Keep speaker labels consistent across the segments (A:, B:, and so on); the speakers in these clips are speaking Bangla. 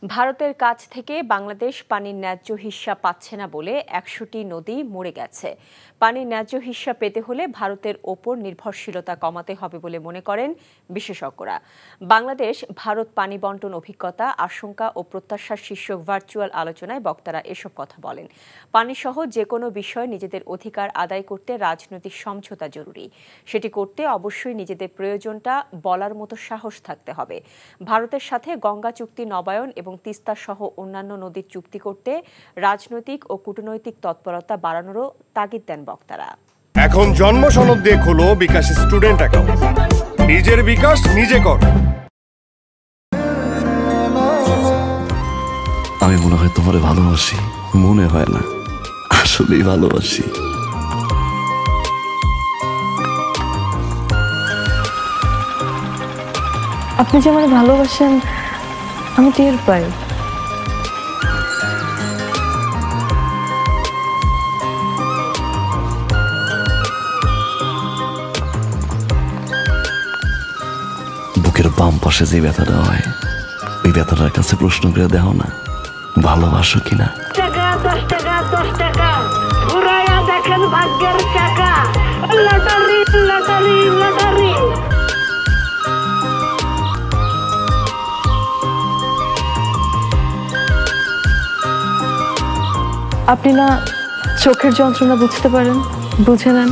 A: ভারতের কাছ থেকে বাংলাদেশ পানির ন্যায্য হিস্যা পাচ্ছে না বলে ১০০টি নদী মরে গেছে। পানির ন্যায্য হিস্যা পেতে হলে ভারতের ওপর নির্ভরশীলতা কমাতে হবে বলে মনে করেন বিশেষজ্ঞরা। বাংলাদেশ ভারত পানি বন্টন অভিজ্ঞতা, আশঙ্কা ও প্রত্যাশার শীর্ষক ভার্চুয়াল আলোচনায় বক্তারা এসব কথা বলেন। পানিসহ যে কোনো বিষয়ে নিজেদের অধিকার আদায় করতে রাজনৈতিক সমঝোতা জরুরি। সেটি করতে অবশ্যই নিজেদের প্রয়োজনটা বলার মতো সাহস থাকতে হবে। ভারতের সাথে গঙ্গা চুক্তি নবায়ন এবং তিস্তা সহ অন্যান্য নদীর চুক্তি করতে রাজনৈতিক ও কূটনৈতিক তৎপরতা বাড়ানোরও তাগিদ দেন বক্তারা।
B: এখন জন্ম সনদ দিয়ে খোলো বিকাশ স্টুডেন্ট অ্যাকাউন্ট। নিজের বিকাশ নিজে কর।
C: আমি মনে হয় তোমারে ভালোবাসি, মনে হয় না, আসলেই ভালোবাসি।
D: আপনি যে আমাকে ভালোবাসেন আমি টের পাই।
C: বুকের বাম পাশে যে ব্যথাটা হয়, ওই ব্যথাটার কাছে প্রশ্ন করে দেখো না, ভালোবাসো কিনা।
E: টাকা 10 টাকা 10 টাকা ঘুরাইয়া দেখেন ভাগ্যের চাকা। Lottery lottery lottery.
D: আপনি না চোখের যন্ত্রণা বুঝতে পারেন, বুঝে নেন।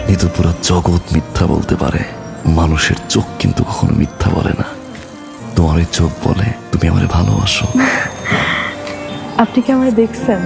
C: কিন্তু পুরো জগৎ মিথ্যা বলতে পারে, মানুষের চোখ কিন্তু কখনো মিথ্যা বলে না। তোমার ওই চোখ বলে তুমি আমারে ভালোবাসো।
D: আপনি কি আমারে দেখছেন?